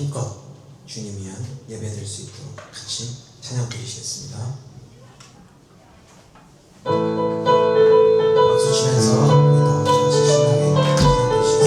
힘껏 주님 위한 예배 드릴 수 있도록 같이 찬양 드리시겠습니다. 박수 치면서 우리 더 같이 신나게 찬양 드리시겠습니다.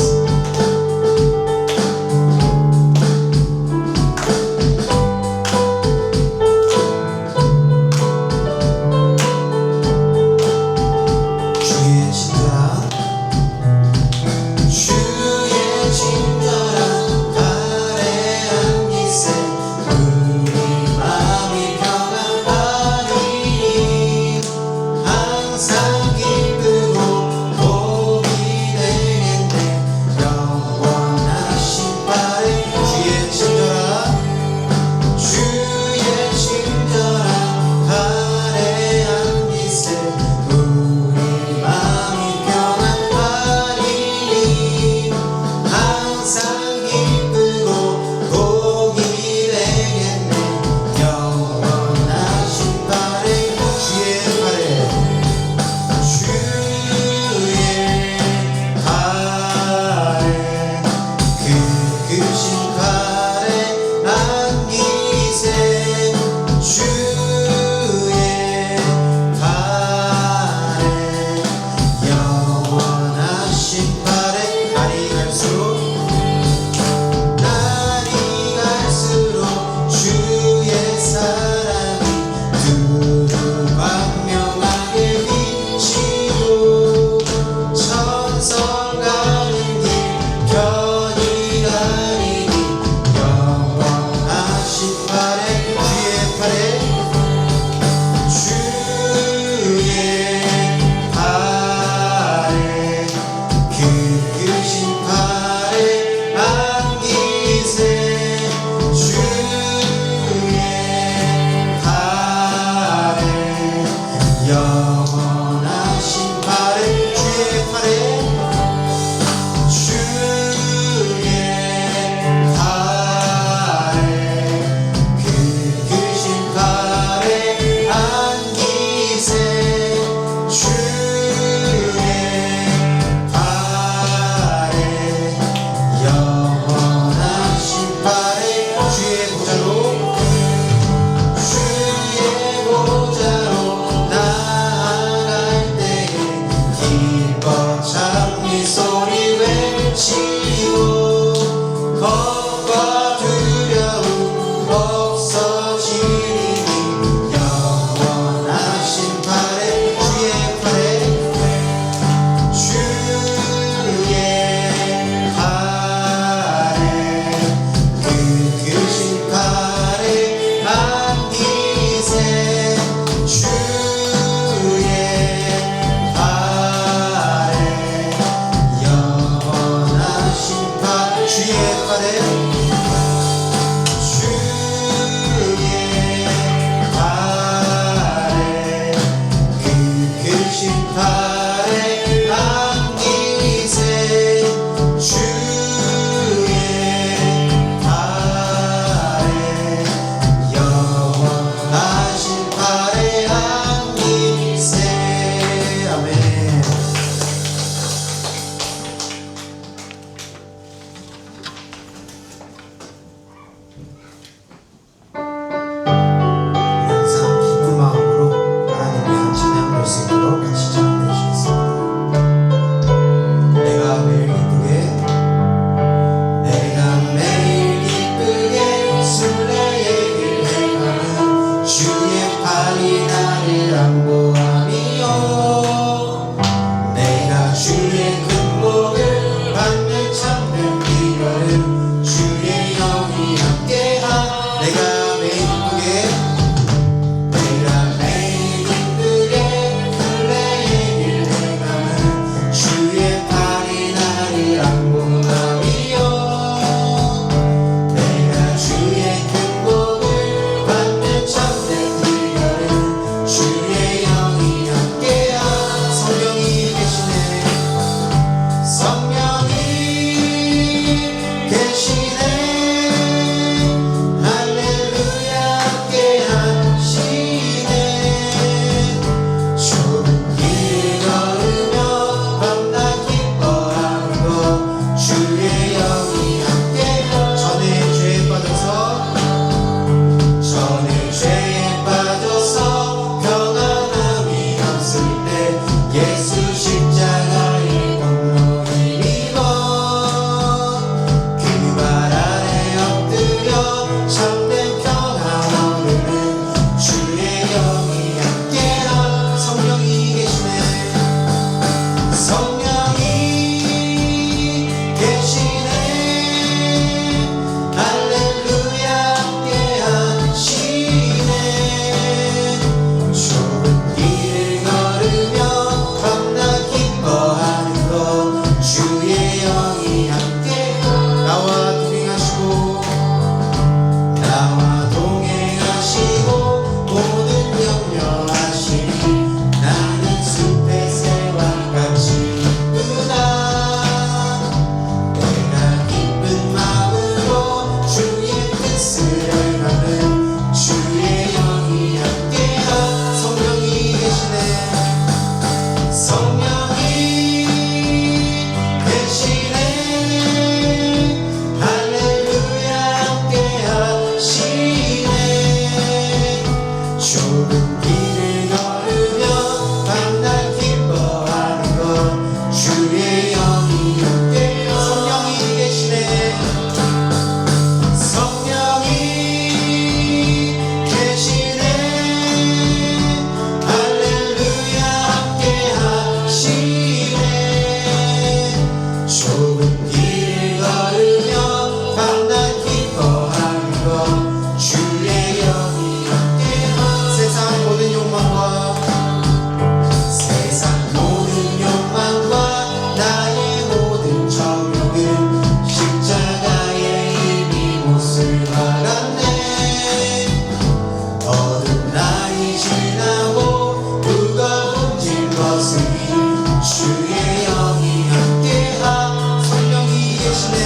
계시네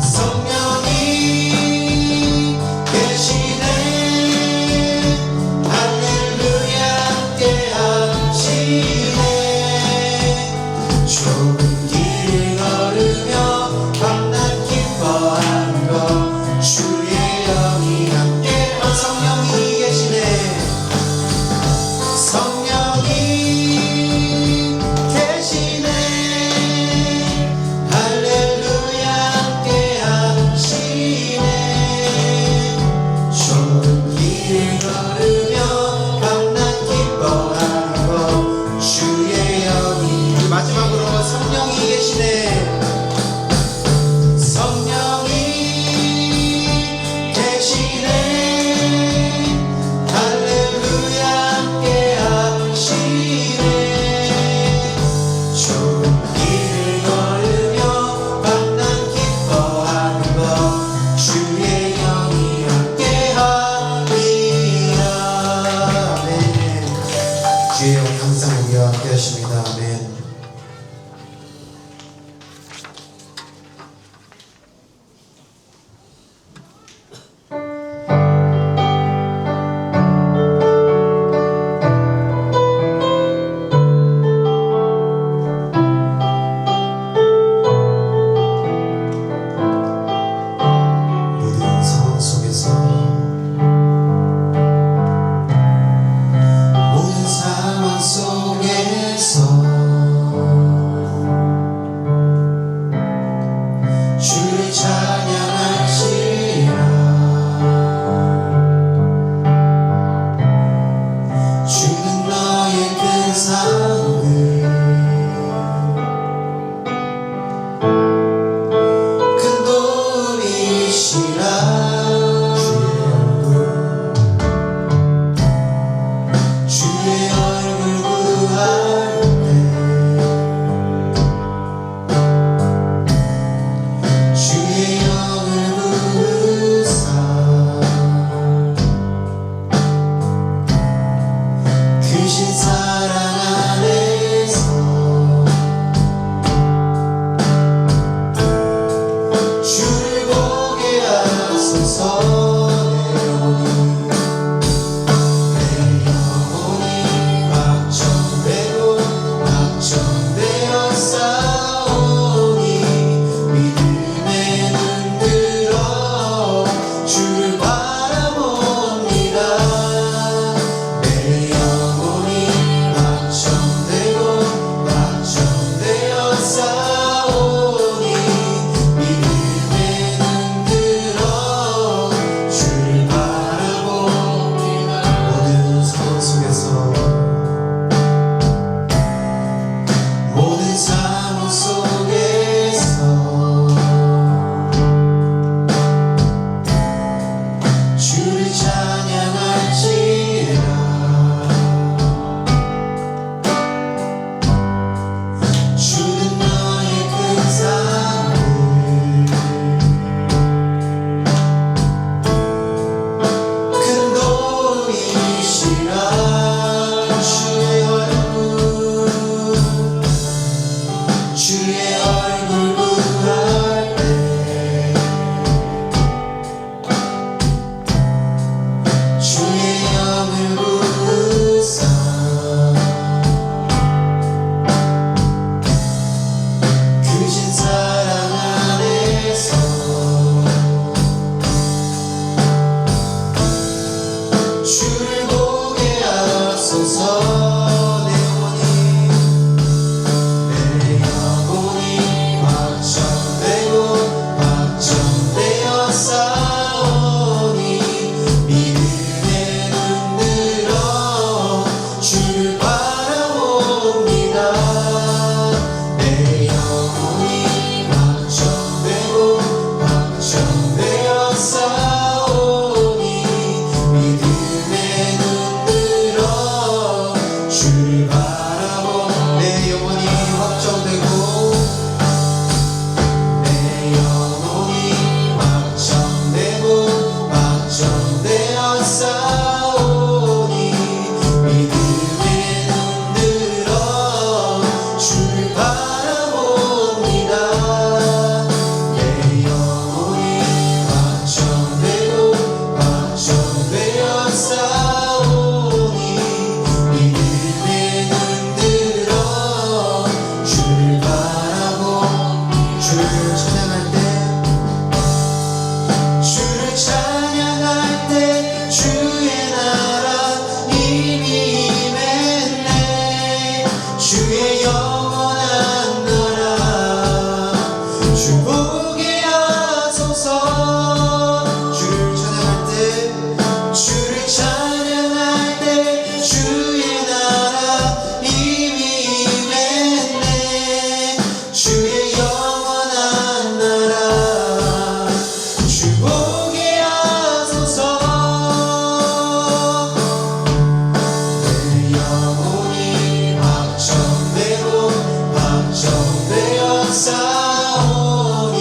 성령이 계시네 할렐루야 함께 하시네 좋은 길을 걸으며 밤낮 기뻐하는 것 주의 영이 함께 성령이 계시네 성령이 계시네 할렐루야 찬양할 때 주를 찬양할 때 주의 나라 이미 임했네. 주의 영원한 나라 주 보게 하소서. 주를 찬양할 때 주를 찬양할 때 주의 나라 이미 임했네. 주의 영원한 나라 주 보게 하소서. 내 영혼이 확정되고 확정되어 싸우니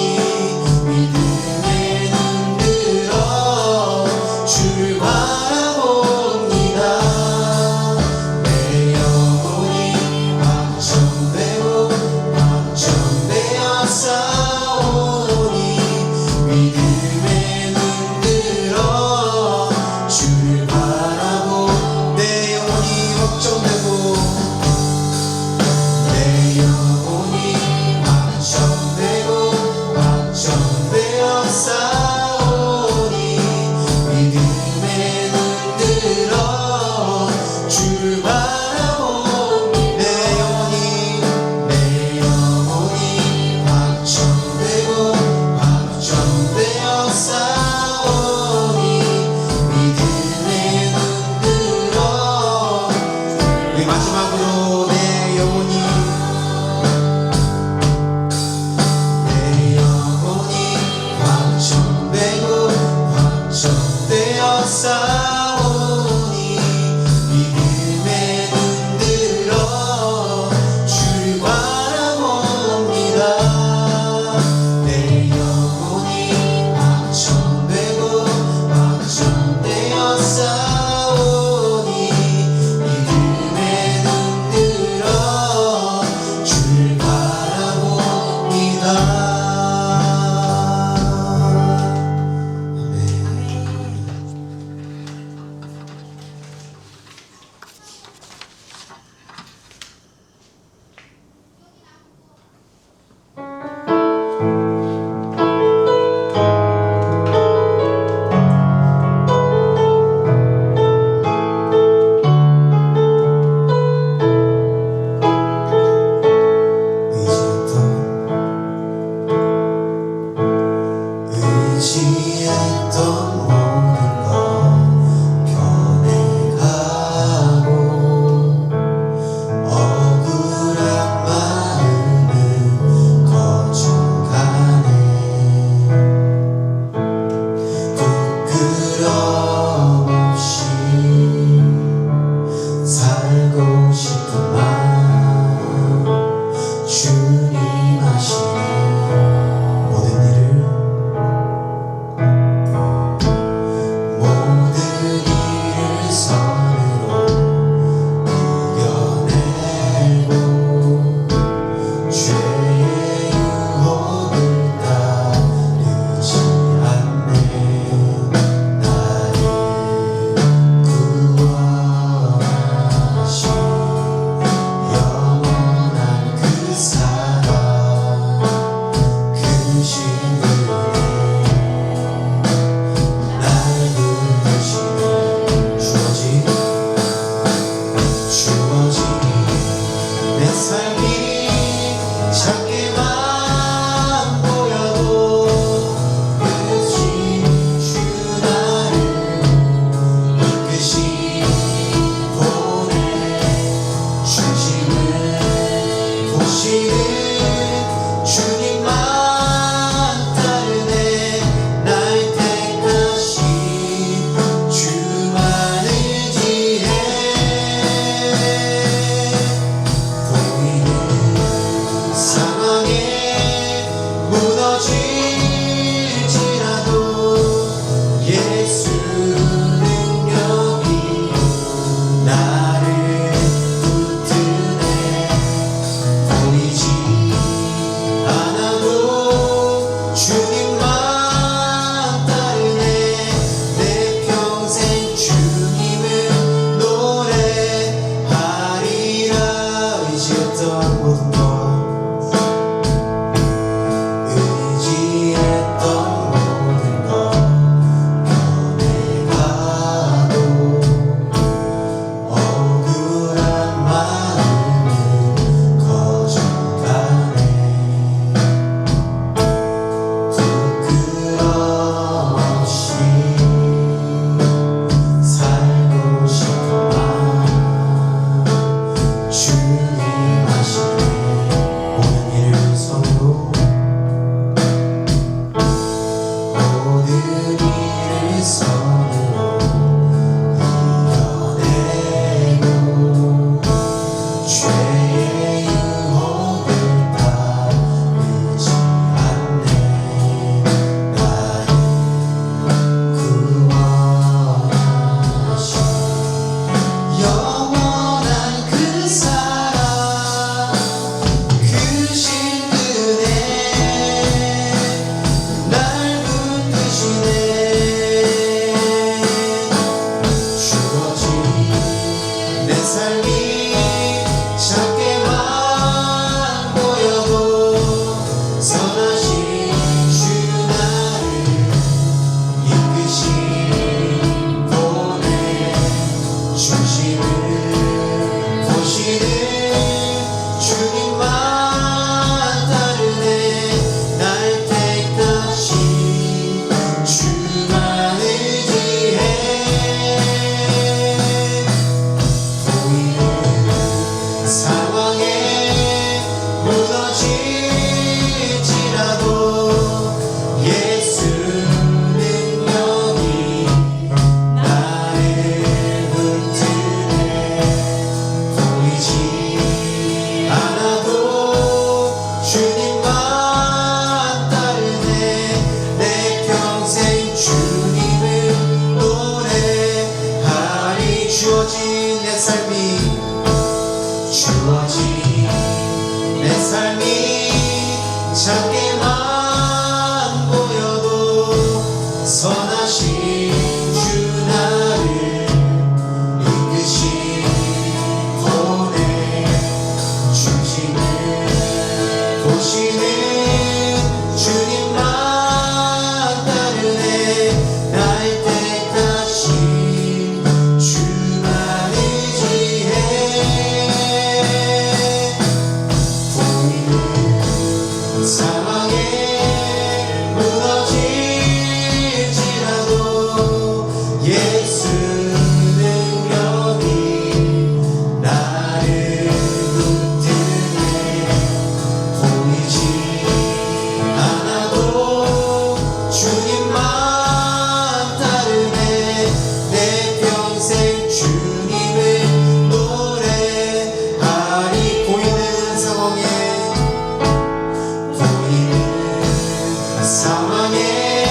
상황에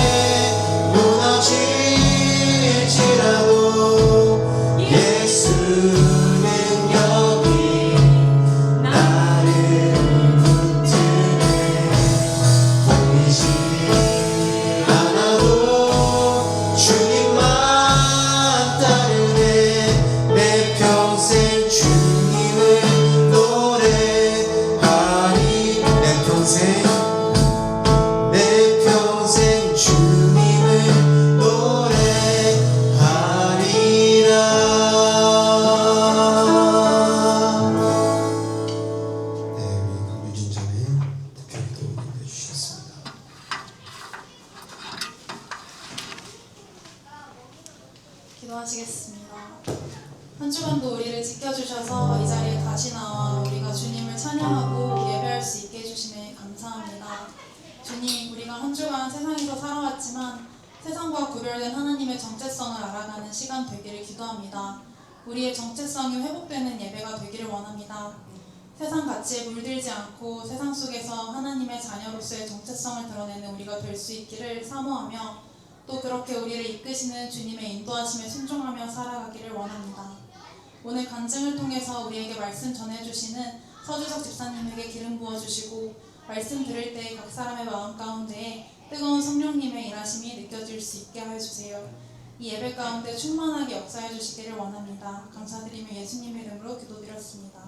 무너질지라도 예수는 여기 나를 붙드네. 보이지 않아도 주님만 따르네. 내 평생 주님을 노래하리. 내 평생 주님을 노래하리라. 네, 우리 강유진 전에 대표기도 해주셨습니다. 기도하시겠습니다. 한 주간도 우리를 지켜주셔서 이 자리에 다시 나와 우리가 주님을 찬양하고 예배할 수 있게 해주심에 감사합니다. 주님, 우리가 한 주간 세상에서 살아왔지만 세상과 구별된 하나님의 정체성을 알아가는 시간 되기를 기도합니다. 우리의 정체성이 회복되는 예배가 되기를 원합니다. 세상 가치에 물들지 않고 세상 속에서 하나님의 자녀로서의 정체성을 드러내는 우리가 될 수 있기를 사모하며 또 그렇게 우리를 이끄시는 주님의 인도하심에 순종하며 살아가기를 원합니다. 오늘 간증을 통해서 우리에게 말씀 전해주시는 서주석 집사님에게 기름 부어주시고 말씀 들을 때 각 사람의 마음 가운데에 뜨거운 성령님의 일하심이 느껴질 수 있게 하여 주세요. 이 예배 가운데 충만하게 역사해 주시기를 원합니다. 감사드리며 예수님의 이름으로 기도드렸습니다.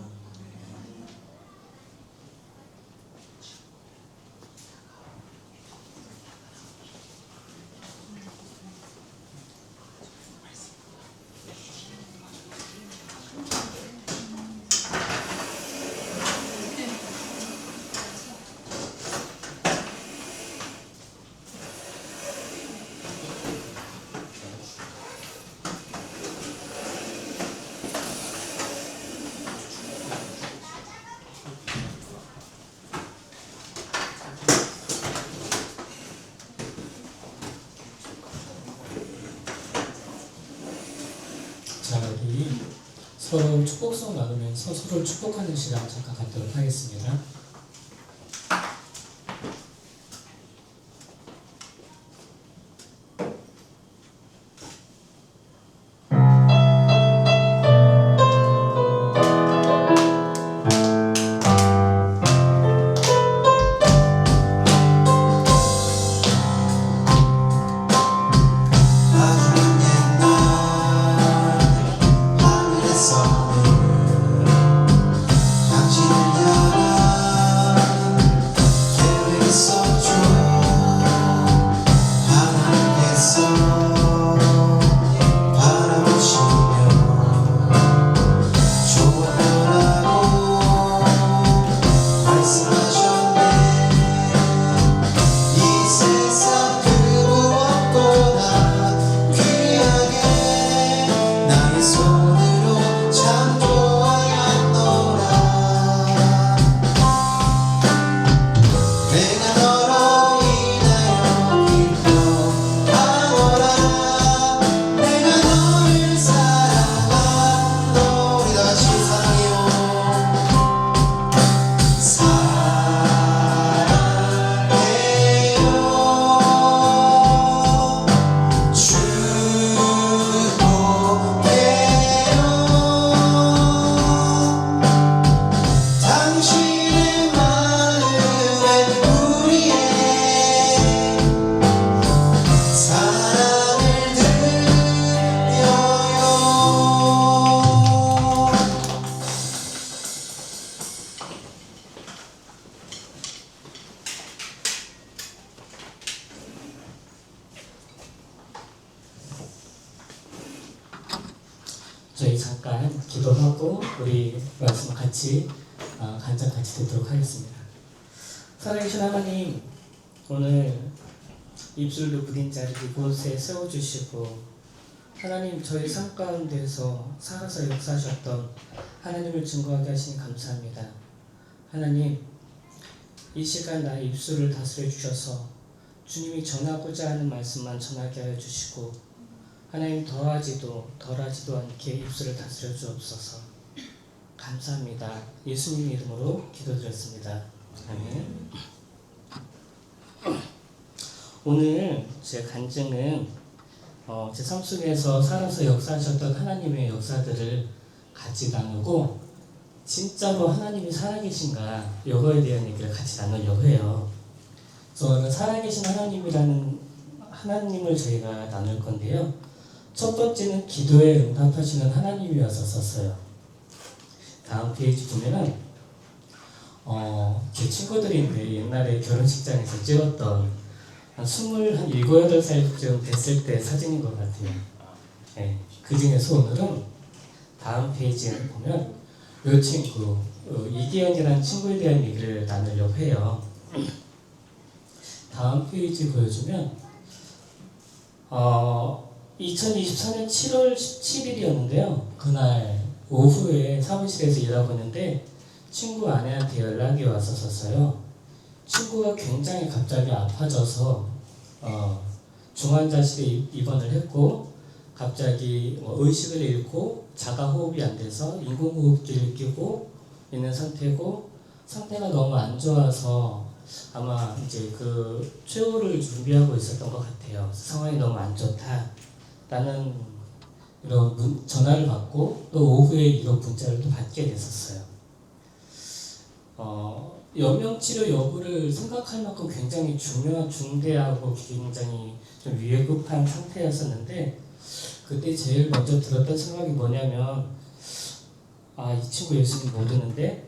자, 우리 서로 축복성 나누면서 서로를 축복하는 시간 잠깐 갖도록 하겠습니다. 저희 잠깐 기도하고 우리 말씀 같이 간장 같이 듣도록 하겠습니다. 살아계신 하나님, 오늘 입술로 부린 자리 이곳에 세워주시고 하나님 저희 삶 가운데서 살아서 역사하셨던 하나님을 증거하게 하시니 감사합니다. 하나님, 이 시간 나의 입술을 다스려 주셔서 주님이 전하고자 하는 말씀만 전하게 하여 주시고 하나님 더하지도 덜하지도 않게 입술을 다스려 주옵소서. 감사합니다. 예수님 이름으로 기도드렸습니다. 아멘. 오늘 제 간증은 제 삶 속에서 살아서 역사하셨던 하나님의 역사들을 같이 나누고 진짜로 하나님이 살아계신가 이거에 대한 얘기를 같이 나누려고 해요. 저는 살아계신 하나님을 저희가 나눌 건데요. 첫 번째는 기도에 응답하시는 하나님이었었어요. 다음 페이지 보면은 제 친구들인데 옛날에 결혼식장에서 찍었던 한 27, 8살쯤 됐을 때 사진인 것 같아요. 네, 그 중에서 오늘은 다음 페이지에 보면 이 친구 이기현이라는 친구에 대한 얘기를 나누려고 해요. 다음 페이지 보여주면 2024년 7월 17일이었는데요. 그날 오후에 사무실에서 일하고 있는데 친구 아내한테 연락이 왔었어요. 친구가 굉장히 갑자기 아파져서 중환자실에 입원을 했고 갑자기 의식을 잃고 자가호흡이 안 돼서 인공호흡기를 끼고 있는 상태고 상태가 너무 안 좋아서 아마 이제 그 최후를 준비하고 있었던 것 같아요. 상황이 너무 안 좋다라는 이런 전화를 받고 또 오후에 이런 문자를 또 받게 됐었어요. 연명치료 여부를 생각할 만큼 굉장히 중대하고 굉장히 좀 위급한 상태였었는데 그때 제일 먼저 들었던 생각이 뭐냐면 이 친구 예수님 모르는데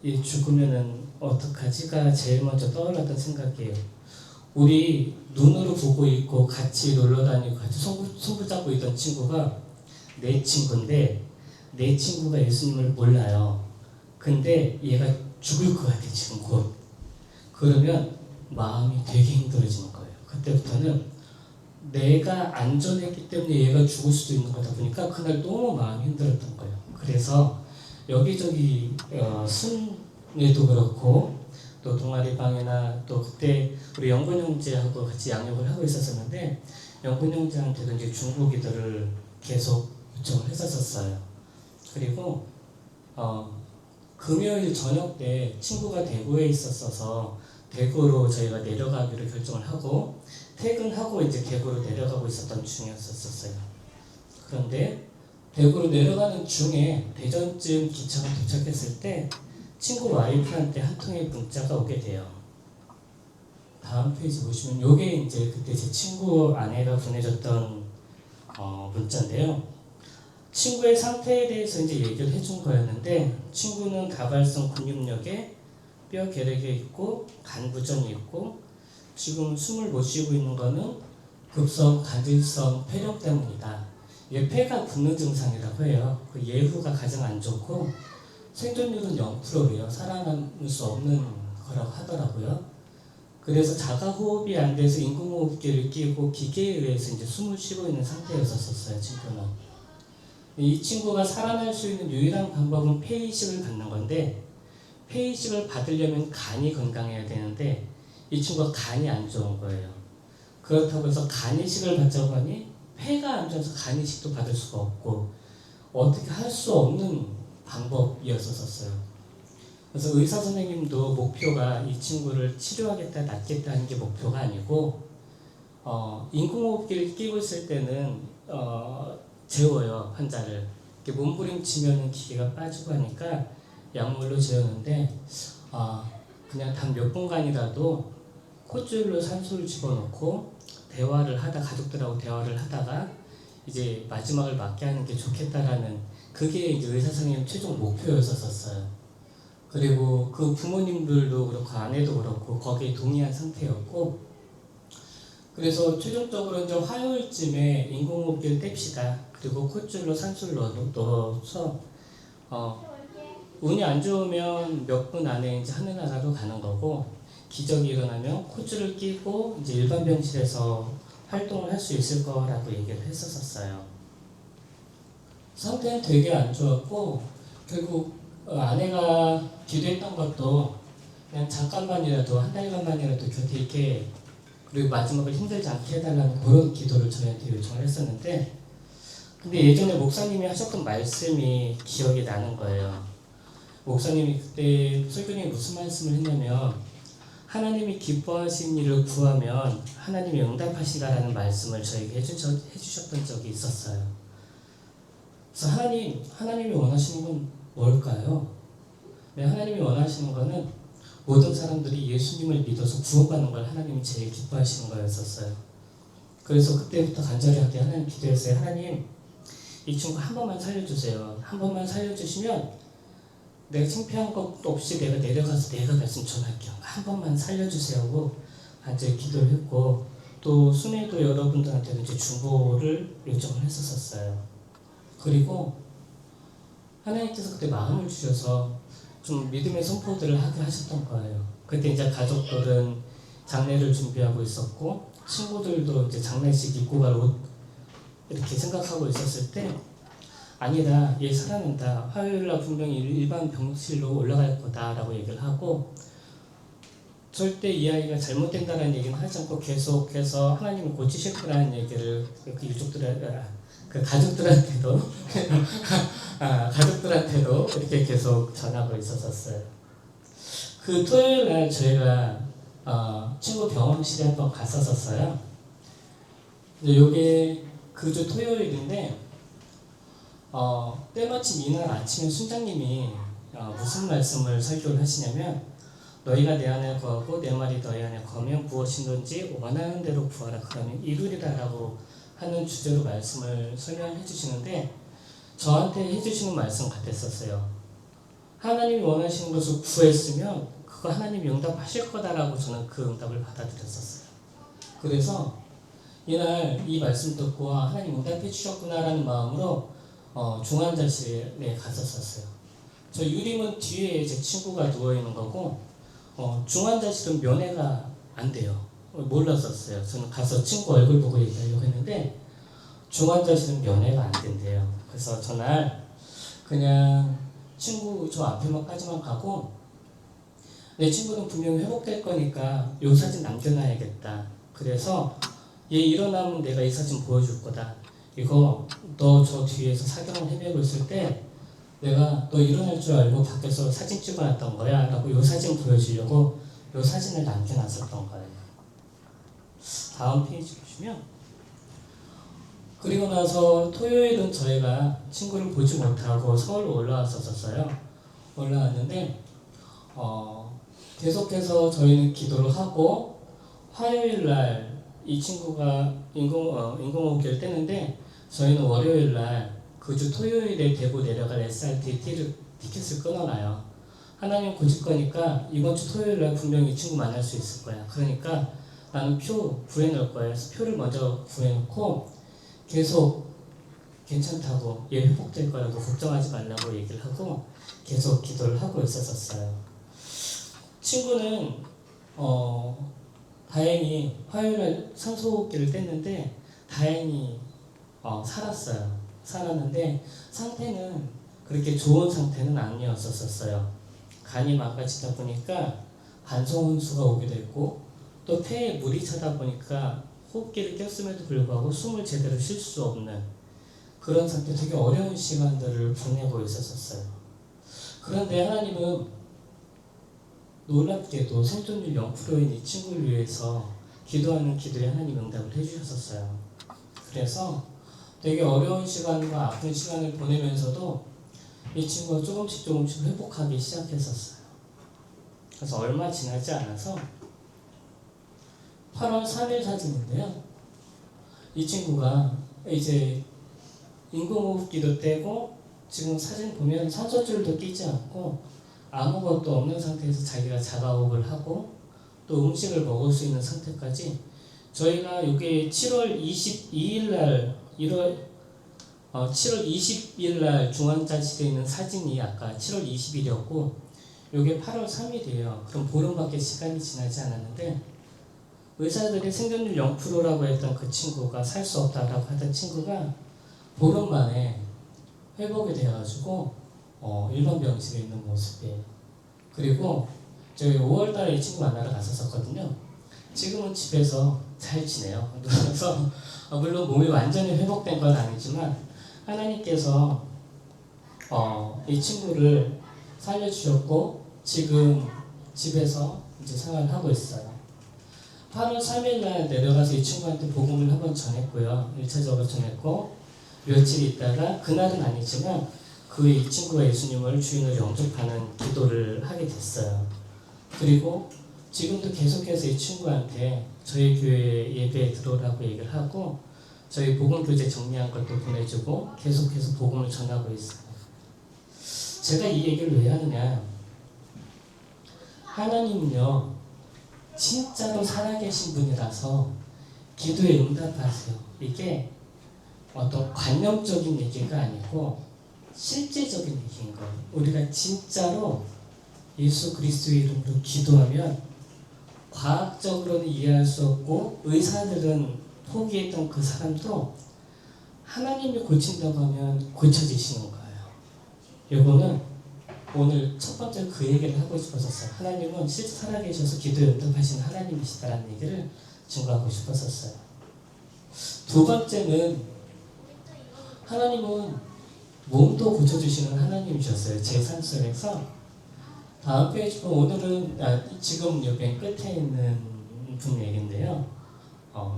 얘 죽으면은 어떡하지가 제일 먼저 떠올랐던 생각이에요. 우리 눈으로 보고 있고 같이 놀러 다니고 같이 손 잡고 있던 친구가 내 친구인데 내 친구가 예수님을 몰라요. 근데 얘가 죽을 것 같아 지금 곧. 그러면 마음이 되게 힘들어지는 거예요. 그때부터는 내가 안전했기 때문에 얘가 죽을 수도 있는 거다 보니까 그날 너무 마음이 힘들었던 거예요. 그래서 여기저기 순회도 그렇고 또 동아리방이나 또 그때 우리 영근 형제하고 같이 양육을 하고 있었는데 영근 형제한테도 이제 중보기도를 계속 요청을 했었어요. 그리고 금요일 저녁 때 친구가 대구에 있었어서 대구로 저희가 내려가기로 결정을 하고 퇴근하고 이제 대구로 내려가고 있었던 중이었었어요. 그런데 대구로 내려가는 중에 대전쯤 기차가 도착했을 때 친구 와이프한테 한 통의 문자가 오게 돼요. 다음 페이지 보시면 요게 이제 그때 제 친구 아내가 보내줬던 문자인데요. 친구의 상태에 대해서 이제 얘기를 해준 거였는데 친구는 다발성 근육력에 뼈 결핵이 있고 간 부전이 있고 지금 숨을 못 쉬고 있는 거는 급성 간질성 폐렴 때문이다. 이게 폐가 붓는 증상이라고 해요. 그 예후가 가장 안 좋고 생존율은 0%예요. 살아남을 수 없는 거라고 하더라고요. 그래서 자가호흡이 안 돼서 인공호흡기를 끼고 기계에 의해서 이제 숨을 쉬고 있는 상태였었어요. 친구는. 이 친구가 살아날 수 있는 유일한 방법은 폐이식을 받는 건데 폐이식을 받으려면 간이 건강해야 되는데 이 친구가 간이 안 좋은 거예요. 그렇다고 해서 간이식을 받자고 하니 폐가 안 좋아서 간이식도 받을 수가 없고 어떻게 할 수 없는 방법이었었어요. 그래서 의사 선생님도 목표가 이 친구를 치료하겠다 낫겠다 하는 게 목표가 아니고 인공호흡기를 끼고 있을 때는 재워요. 환자를 이렇게 몸부림치면 기계가 빠지고 하니까 약물로 재우는데 그냥 단 몇 분간이라도 콧줄로 산소를 집어넣고 가족들하고 대화를 하다가 이제 마지막을 맞게 하는 게 좋겠다라는 그게 이제 의사 선생님 최종 목표였었어요. 그리고 그 부모님들도 그렇고 아내도 그렇고 거기에 동의한 상태였고 그래서 최종적으로 이제 화요일쯤에 인공호흡기를 뗍시다. 그리고 콧줄로 산소를 넣어서 운이 안 좋으면 몇 분 안에 이제 하늘나라로 가는 거고 기적이 일어나면 콧줄을 끼고 이제 일반 병실에서 활동을 할 수 있을 거라고 얘기를 했었어요. 상태는 되게 안 좋았고 결국 아내가 기도했던 것도 그냥 잠깐만이라도 한 달간만이라도 곁에 있게 그리고 마지막을 힘들지 않게 해달라는 그런 기도를 저희한테 요청을 했었는데 근데 예전에 목사님이 하셨던 말씀이 기억이 나는 거예요. 목사님이 그때 설교님이 무슨 말씀을 했냐면 하나님이 기뻐하신 일을 구하면 하나님이 응답하신다라는 말씀을 저에게 해주셨던 적이 있었어요. 그래서 하나님이 원하시는 건 뭘까요? 네, 하나님이 원하시는 거는 모든 사람들이 예수님을 믿어서 구원받는 걸 하나님이 제일 기뻐하시는 거였었어요. 그래서 그때부터 간절하게 하나님 기도했어요. 하나님, 이 친구 한 번만 살려주세요. 한 번만 살려주시면 내가 창피한 것도 없이 내가 내려가서 내가 말씀 전할게요. 한 번만 살려주세요 하고 간절히 기도를 했고, 또 순회도 여러분들한테도 이제 중보를 요청을 했었어요. 그리고 하나님께서 그때 마음을 주셔서 좀 믿음의 선포들을 하게 하셨던 거예요. 그때 이제 가족들은 장례를 준비하고 있었고, 친구들도 이제 장례식 입고 갈 옷 이렇게 생각하고 있었을 때, 아니다, 얘 살아난다, 화요일날 분명히 일반 병실로 올라갈 거다라고 얘기를 하고, 절대 이 아이가 잘못된다는 얘기는 하지 않고 계속해서 하나님을 고치실 거라는 얘기를 그 가족들한테도 가족들한테도 이렇게 계속 전하고 있었어요. 그 토요일 날 저희가 친구 병원실에 한번 갔었어요. 이게 그 주 토요일인데, 때마침 이날 아침에 순장님이 무슨 말씀을 설교를 하시냐면, 너희가 내 안에 거하고 내 말이 너희 안에 거하면 무엇이든지 원하는 대로 구하라, 그러면 이루리라 라고 하는 주제로 말씀을 설명해 주시는데, 저한테 해주시는 말씀 같았었어요. 하나님이 원하시는 것을 구했으면 그거 하나님이 응답하실 거다라고 저는 그 응답을 받아들였었어요. 그래서 이날 이 말씀 듣고 하나님 응답해 주셨구나라는 마음으로 중환자실에 갔었어요. 저 유림은 뒤에 제 친구가 누워있는 거고, 중환자실은 면회가 안 돼요. 몰랐었어요. 저는 가서 친구 얼굴 보고 얘기하려고 했는데 중환자실은 면회가 안 된대요. 그래서 전날 그냥 친구 저 앞에만까지만 가고, 내 친구는 분명히 회복될 거니까 이 사진 남겨놔야겠다. 그래서 얘 일어나면 내가 이 사진 보여줄 거다. 이거 너 저 뒤에서 사경을 헤매고 있을 때 내가 너 일어날 줄 알고 밖에서 사진 찍어놨던 거야 라고 이 사진 보여주려고 이 사진을 남겨놨었던 거예요. 다음 페이지 보시면, 그리고 나서 토요일은 저희가 친구를 보지 못하고 서울로 올라왔었어요. 올라왔는데 계속해서 저희는 기도를 하고, 화요일날 이 친구가 인공호흡기를 떼는데, 저희는 월요일날 그 주 토요일에 대구 내려갈 SRT 티켓을 끊어놔요. 하나님 고칠 거니까 이번 주 토요일날 분명히 이 친구 만날 수 있을 거야. 그러니까 나는 표 구해놓을 거야. 그래서 표를 먼저 구해놓고 계속 괜찮다고, 얘 회복될 거라고 걱정하지 말라고 얘기를 하고 계속 기도를 하고 있었어요. 친구는 다행히 화요일날 산소호흡기를 뗐는데 다행히 살았어요. 살았는데 상태는 그렇게 좋은 상태는 아니었었어요. 간이 망가지다 보니까 간성혼수가 오게 됐고, 또 폐에 물이 차다 보니까 호흡기를 꼈음에도 불구하고 숨을 제대로 쉴 수 없는 그런 상태, 되게 어려운 시간들을 보내고 있었어요. 그런데 하나님은 놀랍게도 생존율 0%인 이 친구를 위해서 기도하는 기도에 하나님 응답을 해주셨었어요. 그래서 되게 어려운 시간과 아픈 시간을 보내면서도 이 친구가 조금씩 회복하기 시작했었어요. 그래서 얼마 지나지 않아서 8월 3일 사진인데요. 이 친구가 이제 인공호흡기도 떼고, 지금 사진 보면 산소줄도 끼지 않고 아무것도 없는 상태에서 자기가 자가호흡을 하고 또 음식을 먹을 수 있는 상태까지, 저희가 이게 7월 22일 날 7월 20일 날 중환자실에 있는 사진이 아까 7월 20일이었고 이게 8월 3일이에요. 그럼 보름밖에 시간이 지나지 않았는데, 의사들이 생존율 0%라고 했던 그 친구가, 살 수 없다라고 하던 친구가 보름 만에 회복이 되어가지고 일반 병실에 있는 모습이에요. 그리고 저희 5월달에 이 친구 만나러 갔었거든요. 지금은 집에서 잘 지내요. 그래서 물론 몸이 완전히 회복된 건 아니지만 하나님께서 이 친구를 살려주셨고 지금 집에서 이제 생활을 하고 있어요. 8월 3일 날 내려가서 이 친구한테 복음을 한번 전했고요. 1차적으로 전했고 며칠 있다가 그날은 아니지만 그 이 친구가 예수님을 주인으로 영접하는 기도를 하게 됐어요. 그리고 지금도 계속해서 이 친구한테 저희 교회 예배에 들어오라고 얘기를 하고 저희 복음교재 정리한 것도 보내주고 계속해서 복음을 전하고 있어요. 제가 이 얘기를 왜 하느냐, 하나님은요 진짜로 살아계신 분이라서 기도에 응답하세요. 이게 어떤 관념적인 얘기가 아니고 실제적인 얘기인 거예요. 우리가 진짜로 예수 그리스도의 이름으로 기도하면 과학적으로는 이해할 수 없고 의사들은 포기했던 그 사람도 하나님이 고친다고 하면 고쳐지시는 거예요. 이거는 오늘 첫 번째 그 얘기를 하고 싶었었어요. 하나님은 실제 살아계셔서 기도에 응답하시는 하나님이시다라는 얘기를 증거하고 싶었었어요. 두 번째는 하나님은 몸도 고쳐주시는 하나님이셨어요. 제 산속에서 다음 페이지 보면 오늘은 지금 여기 끝에 있는 분 얘기인데요.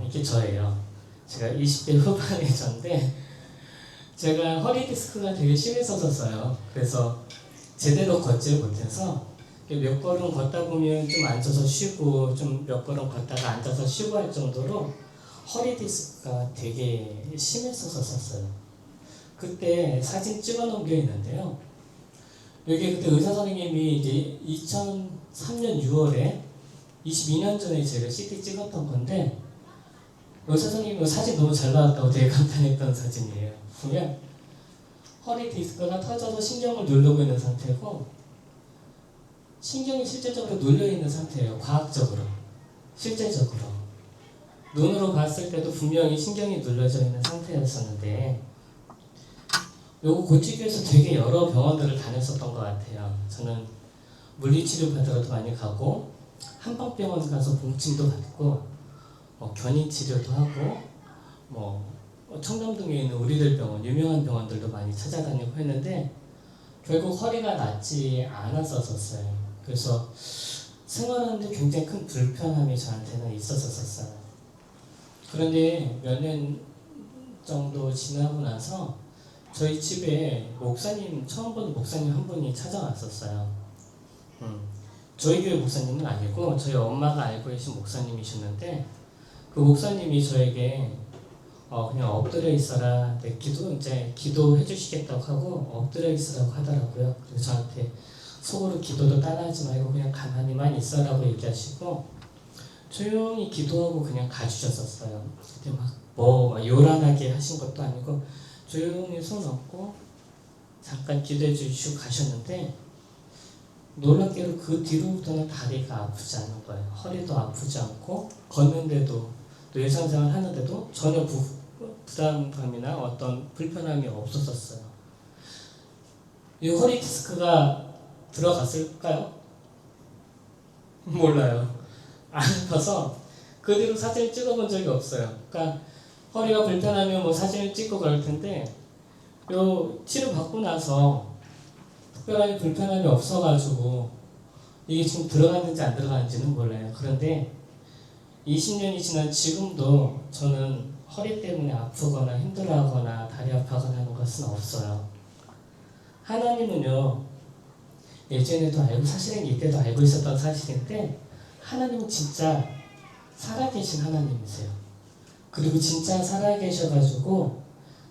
이게 저예요. 제가 20대 후반의 저인데 제가 허리 디스크가 되게 심했었어요. 그래서 제대로 걷지 못해서 몇 걸음 걷다 보면 좀 앉아서 쉬고 좀 몇 걸음 걷다가 앉아서 쉬고 할 정도로 허리 디스크가 되게 심했었어요. 그때 사진 찍어 놓은 게 있는데요. 여기 그때 의사 선생님이 이제 2003년 6월에 22년 전에 제가 CT 찍었던 건데 의사 선생님이 사진 너무 잘 나왔다고 되게 감탄했던 사진이에요. 보면 허리 디스크가 터져서 신경을 누르고 있는 상태고 신경이 실제적으로 눌려 있는 상태예요. 과학적으로, 실제적으로. 눈으로 봤을 때도 분명히 신경이 눌려져 있는 상태였었는데 요거 고치기 위해서 되게 여러 병원들을 다녔었던 것 같아요. 저는 물리치료 받으러도 많이 가고 한방병원 가서 봉침도 받고 견인치료도 하고 청담동에 있는 우리들 병원, 유명한 병원들도 많이 찾아다니고 했는데 결국 허리가 낫지 않았었어요. 그래서 생활하는데 굉장히 큰 불편함이 저한테는 있었었어요. 그런데 몇 년 정도 지나고 나서 저희 집에 목사님, 처음 보는 목사님 한 분이 찾아왔었어요. 저희 교회 목사님은 아니고 저희 엄마가 알고 계신 목사님이셨는데 그 목사님이 저에게 그냥 엎드려 있어라. 이제 기도해 주시겠다고 하고 엎드려 있으라고 하더라고요. 그래서 저한테 속으로 기도도 따라하지 말고 그냥 가만히만 있어라고 얘기하시고 조용히 기도하고 그냥 가주셨었어요. 근데 막 요란하게 하신 것도 아니고 조용히 손 얹고 잠깐 기도해 주시고 가셨는데 놀랍게도 그 뒤로부터는 다리가 아프지 않은 거예요. 허리도 아프지 않고 걷는데도 또 일상생활 하는데도 전혀 부담감이나 어떤 불편함이 없었어요. 이 허리 디스크가 들어갔을까요? 몰라요. 안 아파서 그 뒤로 사진을 찍어본 적이 없어요. 그러니까 허리가 불편하면 사진을 찍고 그럴 텐데 요 치료 받고 나서 특별하게 불편함이 없어가지고 이게 지금 들어갔는지 안 들어갔는지는 몰라요. 그런데 20년이 지난 지금도 저는 허리 때문에 아프거나 힘들어하거나 다리 아파하거나 하는 것은 없어요. 하나님은요, 예전에도 알고 사실은 이때도 알고 있었던 사실인데 하나님은 진짜 살아계신 하나님이세요. 그리고 진짜 살아계셔가지고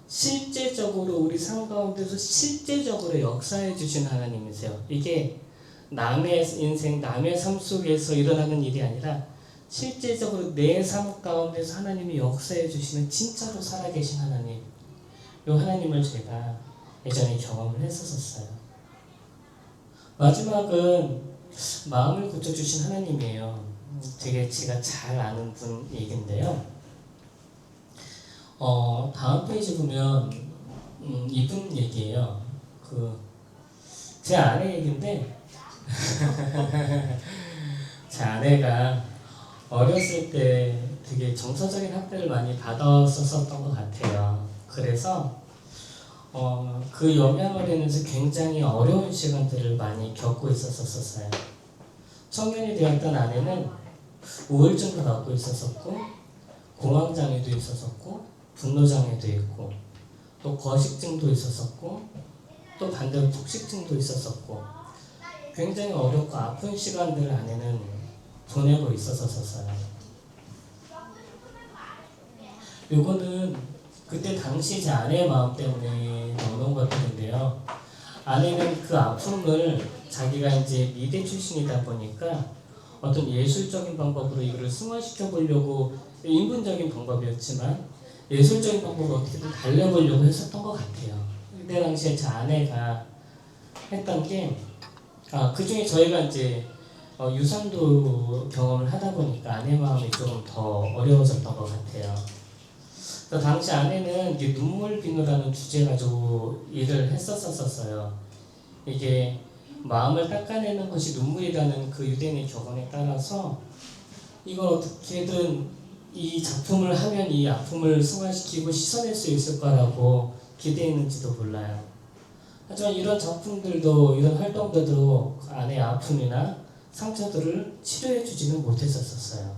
실제적으로 우리 삶 가운데서 실제적으로 역사해 주신 하나님이세요. 이게 남의 인생, 남의 삶 속에서 일어나는 일이 아니라 실제적으로 내 삶 가운데서 하나님이 역사해 주시는 진짜로 살아계신 하나님, 이 하나님을 제가 예전에 경험을 했었어요. 마지막은 마음을 고쳐주신 하나님이에요. 되게 제가 잘 아는 분 얘기인데요. 다음 페이지 보면 이분 얘기예요. 제 아내 얘기인데 제 아내가 어렸을 때 되게 정서적인 학대를 많이 받았었던 것 같아요. 그래서 그 영향을 인해서 굉장히 어려운 시간들을 많이 겪고 있었어요. 청년이 되었던 아내는 우울증도 갖고 있었었고 공황장애도 있었었고 분노장애도 있고 또 거식증도 있었었고 또 반대로 폭식증도 있었었고 굉장히 어렵고 아픈 시간들을 아내는 보내고 있었었어요. 요거는 그때 당시 제 아내의 마음 때문에 넣어놓은 것들인데요. 아내는 그 아픔을 자기가 이제 미대 출신이다 보니까 어떤 예술적인 방법으로 이거를 승화시켜 보려고, 인문적인 방법이었지만 예술적인 방법으로 어떻게든 달래보려고 했었던 것 같아요. 그때 당시에 제 아내가 했던 게, 그 중에 저희가 이제 유산도 경험을 하다 보니까 아내 마음이 조금 더 어려워졌던 것 같아요. 당시 아내는 이제 눈물 비누라는 주제 가지고 일을 했었어요. 이게 마음을 닦아내는 것이 눈물이라는 그 유대인의 격언에 따라서 이걸 어떻게든 이 작품을 하면 이 아픔을 승화시키고 씻어낼 수 있을 거라고 기대했는지도 몰라요. 하지만 이런 작품들도, 이런 활동들도 아내의 아픔이나 상처들을 치료해주지는 못했었어요.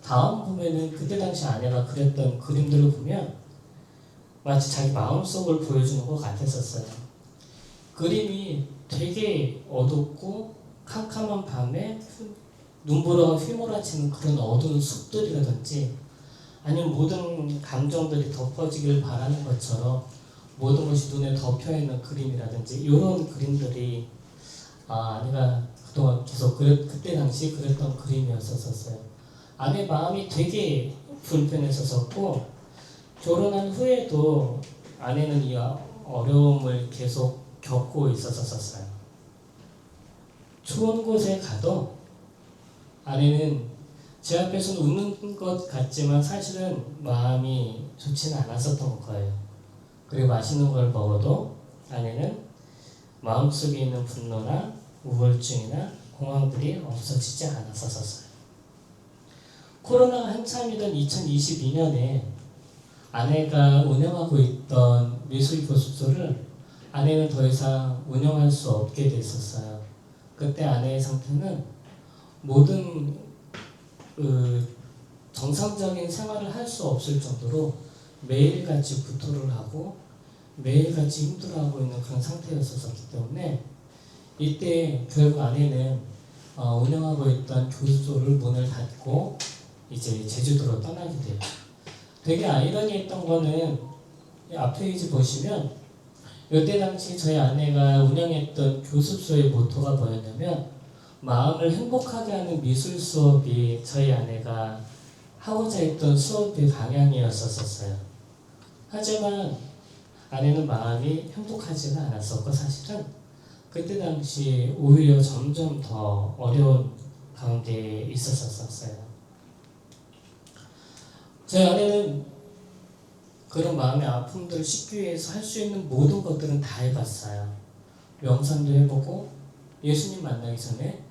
다음 보면은 그때 당시 아내가 그렸던 그림들을 보면 마치 자기 마음속을 보여주는 것 같았었어요. 그림이 되게 어둡고 캄캄한 밤에 눈보라가 휘몰아치는 그런 어두운 숲들이라든지, 아니면 모든 감정들이 덮어지길 바라는 것처럼 모든 것이 눈에 덮여있는 그림이라든지, 이런 그림들이 아내가 그동안 계속 그때 당시 그렸던 그림이었었어요. 아내 마음이 되게 불편했었고, 결혼한 후에도 아내는 이 어려움을 계속 겪고 있었었어요. 좋은 곳에 가도 아내는 제 앞에서는 웃는 것 같지만 사실은 마음이 좋지는 않았었던 거예요. 그리고 맛있는 걸 먹어도 아내는 마음속에 있는 분노나 우울증이나 공황들이 없어지지 않았었어요. 코로나가 한참이던 2022년에 아내가 운영하고 있던 미술교습소를 아내는 더 이상 운영할 수 없게 됐었어요. 그때 아내의 상태는 모든 정상적인 생활을 할 수 없을 정도로 매일같이 구토를 하고 매일같이 힘들어하고 있는 그런 상태였었기 때문에 이때 결국 아내는 운영하고 있던 교습소를 문을 닫고 이제 제주도로 떠나게 돼요. 되게 아이러니했던 거는 앞 페이지 보시면 이때 당시 저희 아내가 운영했던 교습소의 모토가 뭐였냐면, 마음을 행복하게 하는 미술 수업이 저희 아내가 하고자 했던 수업의 방향이었었어요. 하지만 아내는 마음이 행복하지가 않았었고, 사실은 그때 당시 오히려 점점 더 어려운 가운데 있었었어요. 저희 아내는 그런 마음의 아픔들을 씻기 위해서 할 수 있는 모든 것들은 다 해봤어요. 명상도 해보고, 예수님 만나기 전에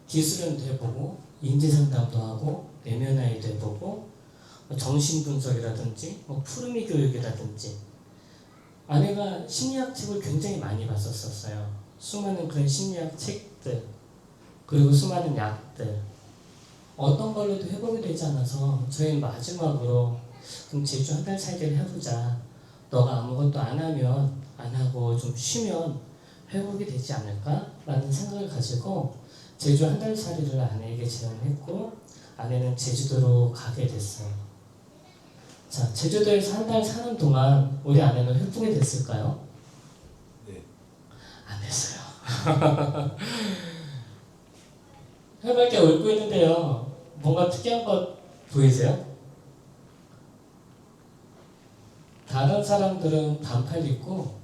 기술연도 해보고, 인지상담도 하고, 내면화의도 해보고, 정신분석이라든지 푸르미 교육이라든지, 아내가 심리학 책을 굉장히 많이 봤었어요. 수많은 그런 심리학 책들, 그리고 수많은 약들, 어떤 걸로도 회복이 되지 않아서 저희는 마지막으로 그럼 제주 한 달 살기를 해보자. 너가 아무것도 안 하면, 안 하고 좀 쉬면 회복이 되지 않을까? 라는 생각을 가지고 제주 한 달 살이를 아내에게 제안했고, 아내는 제주도로 가게 됐어요. 자, 제주도에서 한 달 사는 동안 우리 아내는 회복이 됐을까요? 네. 안 됐어요. 해맑게 울고 있는데요. 뭔가 특이한 것 보이세요? 다른 사람들은 반팔 입고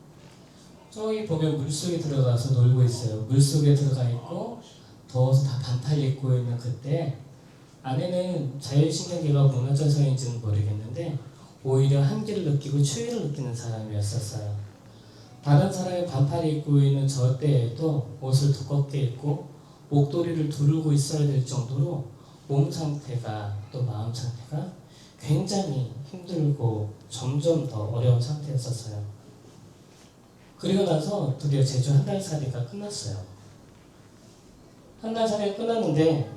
저기 보면 물속에 들어가서 놀고 있어요. 물속에 들어가 있고 더워서 다 반팔 입고 있는 그때 아내는 자율신경계가 무너져서인지는 모르겠는데 오히려 한기를 느끼고 추위를 느끼는 사람이었었어요. 다른 사람이 반팔 입고 있는 저 때에도 옷을 두껍게 입고 목도리를 두르고 있어야 될 정도로 몸 상태가 또 마음 상태가 굉장히 힘들고 점점 더 어려운 상태였었어요. 그리고 나서 드디어 제주 한 달 살이가 끝났어요. 한 달 사이에 끝났는데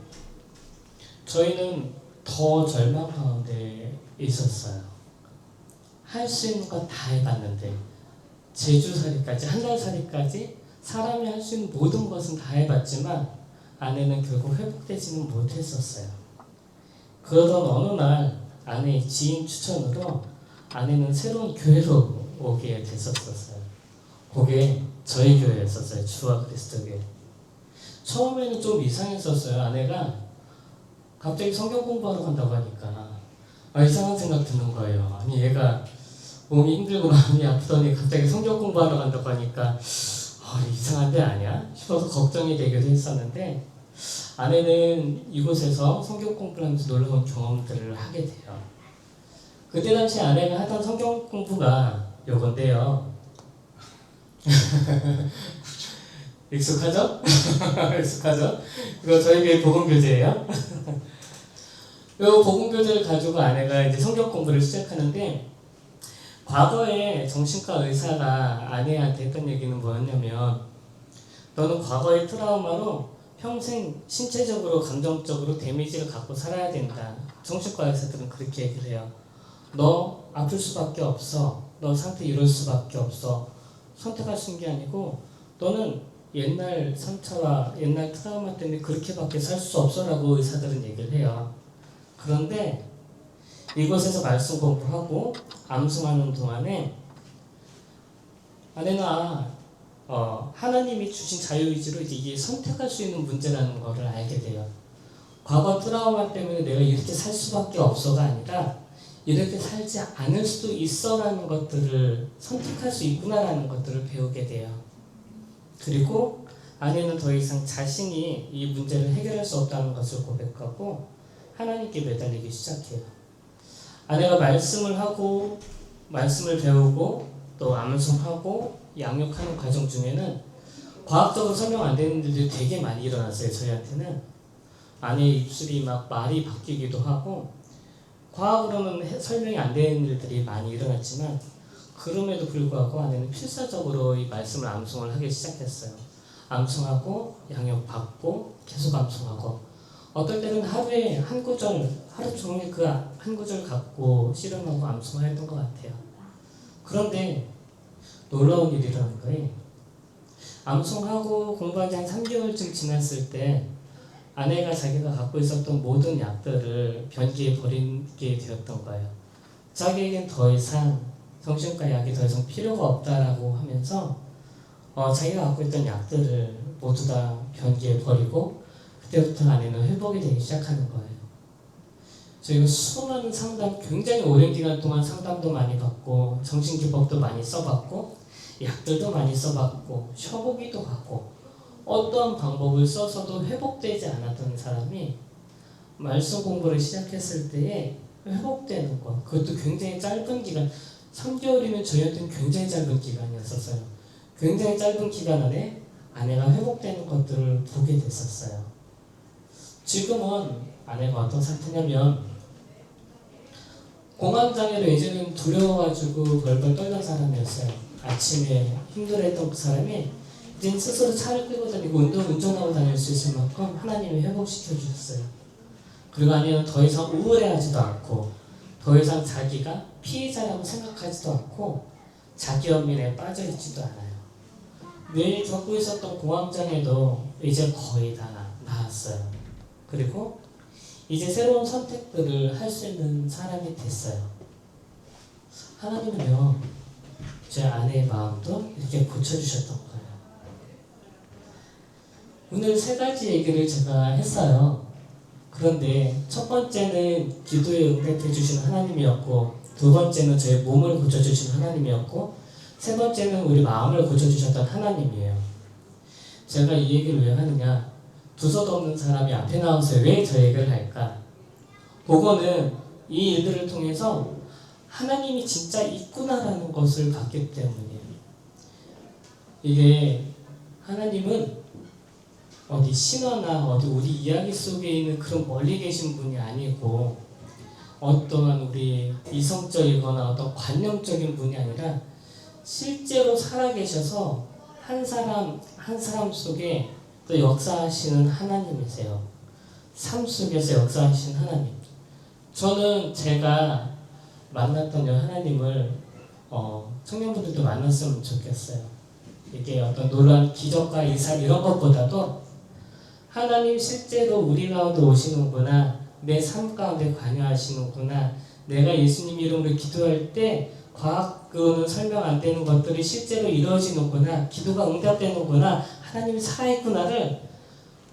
저희는 더 절망 가운데 있었어요. 할 수 있는 거 다 해봤는데 제주살이까지 한 달 살이까지 사람이 할 수 있는 모든 것은 다 해봤지만 아내는 결국 회복되지는 못했었어요. 그러던 어느 날 아내의 지인 추천으로 아내는 새로운 교회로 오게 됐었어요. 그게 저희 교회였었어요. 주와 그리스도 교회. 처음에는 좀 이상했었어요. 아내가 갑자기 성경 공부하러 간다고 하니까 이상한 생각 드는 거예요. 아니 얘가 몸이 힘들고 마음이 아프더니 갑자기 성경 공부하러 간다고 하니까 이상한 데 아니야? 싶어서 걱정이 되기도 했었는데 아내는 이곳에서 성경 공부를 하면서 놀라운 경험들을 하게 돼요. 그때 당시 아내가 하던 성경 공부가 요건데요. 익숙하죠? 익숙하죠? 이거 저희 교회 복음교재예요. 이 복음교재를 가지고 아내가 이제 성경 공부를 시작하는데 과거에 정신과 의사가 아내한테 했던 얘기는 뭐였냐면 너는 과거의 트라우마로 평생 신체적으로 감정적으로 데미지를 갖고 살아야 된다. 정신과 의사들은 그렇게 얘기를 해요. 너 아플 수밖에 없어. 너 상태 이럴 수밖에 없어. 선택할 수 있는 게 아니고 너는 옛날 상처와 옛날 트라우마 때문에 그렇게밖에 살 수 없어 라고 의사들은 얘기를 해요. 그런데 이곳에서 말씀 공부하고 암송하는 동안에 아내는 하나님이 주신 자유의지로 이게 선택할 수 있는 문제라는 것을 알게 돼요. 과거 트라우마 때문에 내가 이렇게 살 수밖에 없어가 아니라 이렇게 살지 않을 수도 있어라는 것들을 선택할 수 있구나라는 것들을 배우게 돼요. 그리고 아내는 더 이상 자신이 이 문제를 해결할 수 없다는 것을 고백하고 하나님께 매달리기 시작해요. 아내가 말씀을 하고 말씀을 배우고 또 암송하고 양육하는 과정 중에는 과학적으로 설명 안 되는 일들이 되게 많이 일어났어요. 저희한테는 아내의 입술이 막 말이 바뀌기도 하고 과학으로는 설명이 안 되는 일들이 많이 일어났지만 그럼에도 불구하고 아내는 필사적으로 이 말씀을 암송을 하기 시작했어요. 암송하고 양육받고 계속 암송하고 어떨 때는 하루에 한 구절 하루 종일 그 한 구절 갖고 씨름하고 암송했던 것 같아요. 그런데 놀라운 일이 일어난 거예요. 암송하고 공부한 지 한 3개월쯤 지났을 때 아내가 자기가 갖고 있었던 모든 약들을 변기에 버리게 되었던 거예요. 자기에겐 더 이상 정신과 약이 더 이상 필요가 없다라고 하면서 자기가 갖고 있던 약들을 모두 다 변기에 버리고 그때부터 아내는 회복이 되기 시작하는 거예요. 저희가 수많은 상담, 굉장히 오랜 기간 동안 상담도 많이 받고 정신기법도 많이 써봤고 약들도 많이 써봤고 셔보기도 하고 어떠한 방법을 써서도 회복되지 않았던 사람이 말씀 공부를 시작했을 때에 회복되는 것, 그것도 굉장히 짧은 기간, 3개월이면 저희한테는 굉장히 짧은 기간이었었어요. 굉장히 짧은 기간 안에 아내가 회복되는 것들을 보게 됐었어요. 지금은 아내가 어떤 상태냐면 공황장애로 예전에는 두려워가지고 벌벌 떨던 사람이었어요. 아침에 힘들어했던 그 사람이 이제 스스로 차를 끌고 다니고 운전하고 다닐 수 있을 만큼 하나님이 회복시켜 주셨어요. 그리고 아내는 더 이상 우울해하지도 않고 더 이상 자기가 피해자라고 생각하지도 않고 자기 연민에 빠져있지도 않아요. 뇌에 겪고 있었던 공황장애도 이제 거의 다 나았어요. 그리고 이제 새로운 선택들을 할 수 있는 사람이 됐어요. 하나님은요, 제 아내의 마음도 이렇게 고쳐주셨던 거예요. 오늘 3가지 얘기를 제가 했어요. 그런데 첫 번째는 기도에 응답해 주신 하나님이었고, 두 번째는 저의 몸을 고쳐주신 하나님이었고, 세 번째는 우리 마음을 고쳐주셨던 하나님이에요. 제가 이 얘기를 왜 하느냐? 두서도 없는 사람이 앞에 나와서 왜 저 얘기를 할까? 그거는 이 일들을 통해서 하나님이 진짜 있구나라는 것을 봤기 때문이에요. 이게 하나님은 어디 신화나 어디 우리 이야기 속에 있는 그런 멀리 계신 분이 아니고 어떠한 우리 이성적이거나 어떤 관념적인 분이 아니라 실제로 살아계셔서 한 사람 한 사람 속에 또 역사하시는 하나님이세요. 삶 속에서 역사하시는 하나님. 저는 제가 만났던 이 하나님을 청년분들도 만났으면 좋겠어요. 이게 어떤 놀라운 기적과 이상 이런 것보다도 하나님 실제로 우리 가운데 오시는구나, 내 삶 가운데 관여하시는구나, 내가 예수님 이름으로 기도할 때 과학으로는 설명 안 되는 것들이 실제로 이루어지는구나, 기도가 응답되는구나, 하나님이 살아있구나를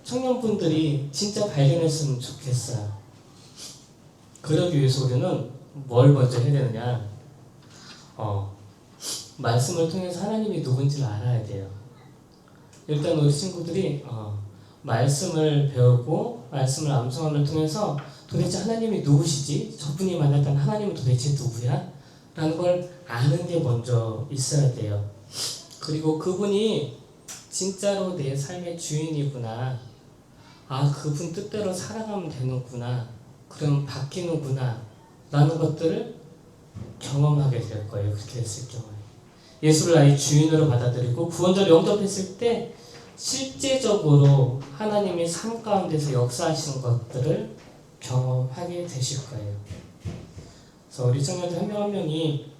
청년분들이 진짜 발견했으면 좋겠어요. 그러기 위해서 우리는 뭘 먼저 해야 되느냐? 말씀을 통해서 하나님이 누군지를 알아야 돼요. 일단 우리 친구들이 말씀을 배우고 말씀을 암송함을 통해서 도대체 하나님이 누구시지? 저분이 만났던 하나님은 도대체 누구야? 라는 걸 아는 게 먼저 있어야 돼요. 그리고 그분이 진짜로 내 삶의 주인이구나, 그분 뜻대로 살아가면 되는구나, 그럼 바뀌는구나 라는 것들을 경험하게 될 거예요. 그렇게 됐을 경우에 예수를 나의 주인으로 받아들이고 구원자로 영접했을 때 실제적으로 하나님이 삶 가운데서 역사하시는 것들을 경험하게 되실 거예요. 그래서 우리 청년들 한 명 한 명이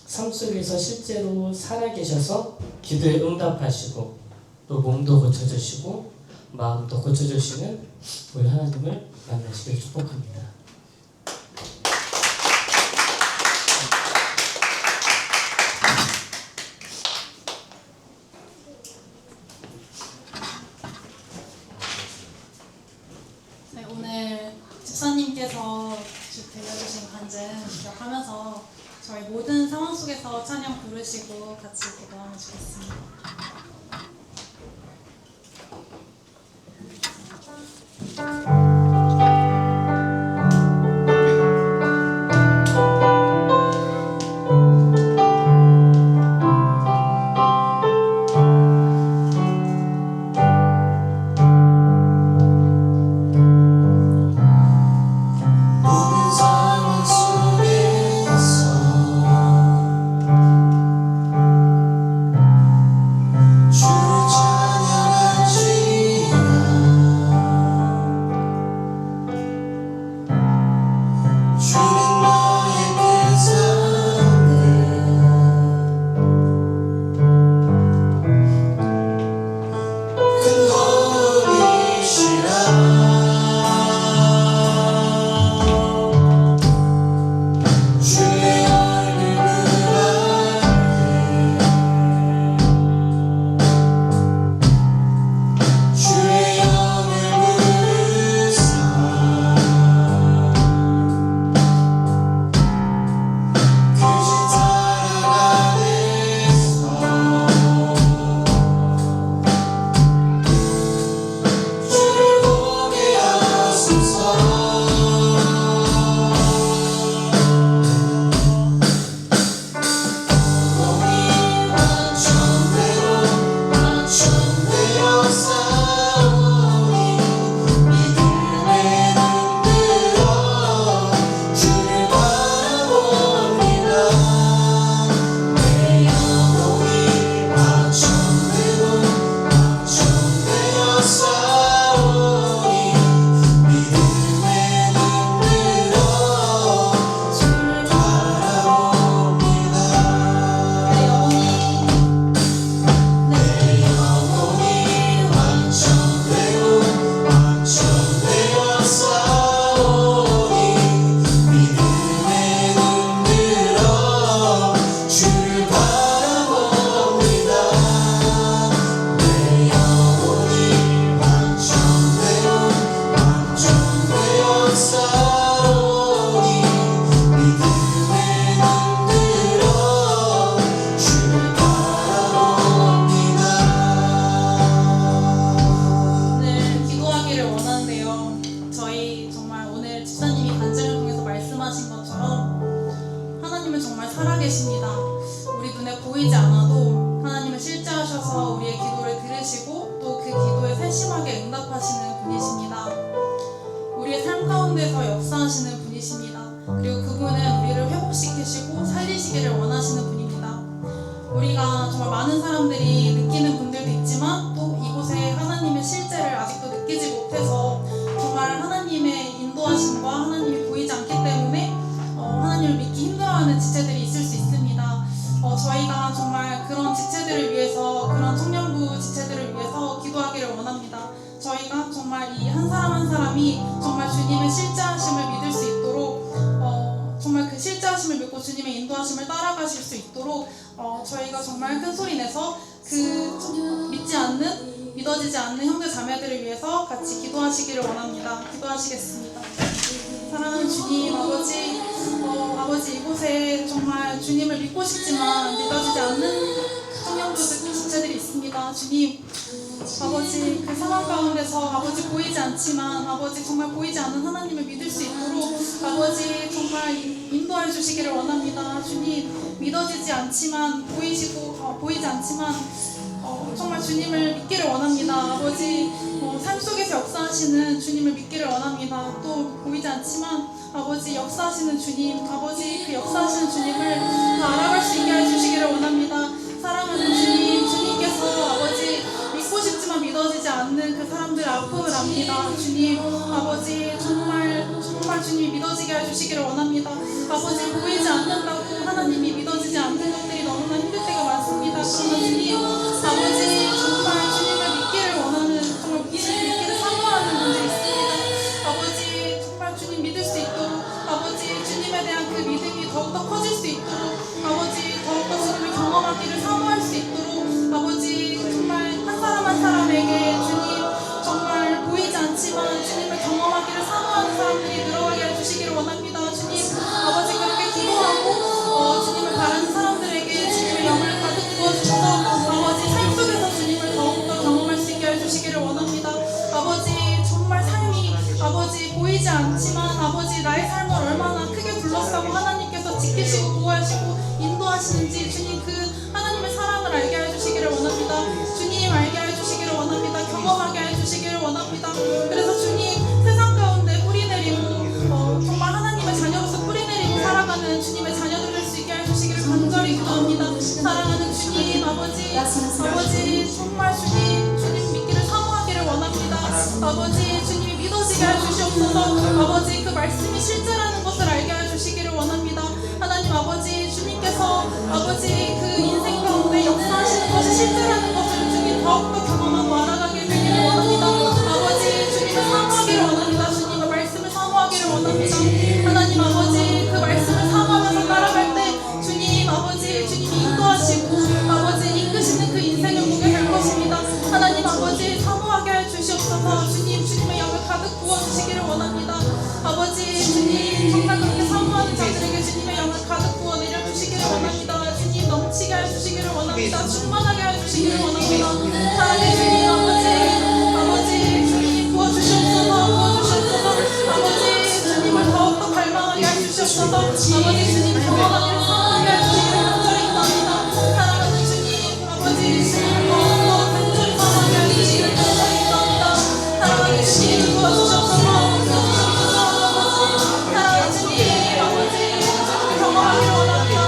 삶 속에서 실제로 살아계셔서 기도에 응답하시고 또 몸도 고쳐주시고 마음도 고쳐주시는 우리 하나님을 만나시길 축복합니다. 네, 오늘 집사님께서 들려주신 간증 기억하면서 저희 모든 상황 속에서 찬양 부르시고 같이 기도하면 좋겠습니다. 모든 상황 속에서 주를 찬양할지라. 주는 너의 그 삶을 큰 도움이시라. 주의 얼굴 부르게 주의 영을 부르사 그 진 사랑 안에서 주를 보게 하소서. 완전되어 싸우니 믿음의 눈으로 주를 바라봅니다. 내 영혼이 완전되어 싸우니 믿음의 눈으로 주를 바라봅니다. 내 영혼이 완전되어 싸우니 믿음의 눈으로 주를 바라봅니다. 내 영혼이 완전되어 싸우니 믿음의 눈으로 주를 바라봅니다. 오늘 기도하기를 원하는데요. 저희 정말 오늘 집사님이 간증을 통해서 말씀하신 것처럼 하나님은 정말 살아계십니다. 우리 눈에 보이지 않아도 하나님은 실제하셔서 우리의 기도를 들으시고 또 그 기도에 세심하게 응답하시는 분이십니다. 우리의 삶 가운데서 역사하시는 분이십니다. 그리고 그분은 우리를 회복시키시고 살리시기를 원하시는 분입니다. 우리가 정말 많은 사람들이 느끼는 분들도 있지만 또 이곳에 하나님의 실제 믿고 주님의 인도하심을 따라가실 수 있도록 저희가 정말 큰 소리 내서 믿지 않는, 믿어지지 않는 형제 자매들을 위해서 같이 기도하시기를 원합니다. 기도하시겠습니다. 사랑하는 주님, 아버지 이곳에 정말 주님을 믿고 싶지만 믿어지지 않는 청년들의 지체들이 있습니다. 주님, 아버지 그 상황 가운데서 아버지 보이지 않지만 아버지 정말 보이지 않는 하나님을 믿을 수 있도록 아버지 정말 인도해 주시기를 원합니다. 주님, 믿어지지 않지만 보이지 않지만 정말 주님을 믿기를 원합니다. 아버지 삶 속에서 역사하시는 주님을 믿기를 원합니다. 또 보이지 않지만 아버지 역사하시는 주님, 아버지 그 역사하시는 주님을 더 알아갈 수 있게 해주시기를 원합니다. 사랑하는 주님, 주님께서 아버지 믿고 싶지만 믿어지지 않는 그 사람들의 아픔을 압니다. 주님, 아버지 정말 주님 믿어지게 해주시기를 원합니다. 아버지 보이지 않는다고 하나님이 믿어지지 않는 것들이 너무나 힘들 때가 많습니다. 그러나 주님, 아버지 정말 주님을 믿기를 원하는, 정말 주님 믿기를 사모하는 분들이 있습니다. 아버지 정말 주님 믿을 수 있도록, 아버지 주님에 대한 그 믿음이 더욱더 커질 수 있도록, 아버지 더욱더 주님을 경험하기를 사모할 수 있도록, 아버지 정말 한 사람 한 사람에게 주님 정말 보이지 않지만 주님을 경험하기를 사모하는 사람들이 늘어가게 해주시기를 원합니다. 주님, 아버지 그렇게 기도하고 주님을 바라는 사람들에게 주님의 영을 가득 부어주셔서 아버지 삶 속에서 주님을 더욱더 경험할 수 있게 해주시기를 원합니다. 아버지 정말 삶이 아버지 보이지 않지만 아버지 나의 삶을 얼마나 크게 둘러싸고 하나님께서 지키시고 보호하시고 인도하시는지 주님 그 하나님의 사랑을 알게 해주시기를 원합니다. 주님 알게 해주시기를 원합니다. 경험하게 해주시기를 원합니다. 그래서 주님 세상 가운데 뿌리 내리고 정말 하나님의 자녀로서 뿌리 내리고 살아가는 주님의 자녀들 될 수 있게 해주시기를 간절히 기도합니다. 사랑하는 주님, 아버지 정말 주님 믿기를 사모하기를 원합니다. 아버지 주님이 믿어지게 해주시옵소서. 아버지 그 말씀이 실제라는 것을 알게 해주시기를 원합니다. 하나님 아버지 주님께서 아버지 그 인생 가운데 역사하시는 것이 실제라는 것을 주님 더욱더 경험하고 알아가게 되기를 원합니다. 아버지 주님을 사모하기를 원합니다. 주님의 말씀을 사모하기를 원합니다. 하나님 아버지 그 말씀을 사모하면서 따라갈 때 주님 아버지 주님이 인도하시고 아버지 이끄시는 그 인생을 보게 될 것입니다. 하나님 아버지 사모하게 해주시옵소서. 주님의 영을 가득 부어주시기를 원합니다. 아버지 주님 정말 그렇게 사모하는 자들에게 주님의 영을 가득 부어 내려주시기를 원합니다. 주님 넘치게 해주시기를 원합니다. 충만하게 해주시기를 원합니다. 사랑의 주님 아버지 주님 부어주시옵소서. 아버지 주님을 더욱더 갈망하게 해주시옵소서. 아버지 주님 경험하기를 사모하게 해주시기를 간절히 기도합니다. 사랑하는 주님 아버지 주님을 더욱더 간절히 사모하게 해주시기를 간절히 기도합니다. 사랑하는 주님 부어주시옵소서. 사랑하는 주님 아버지 경험하기를 원합니다.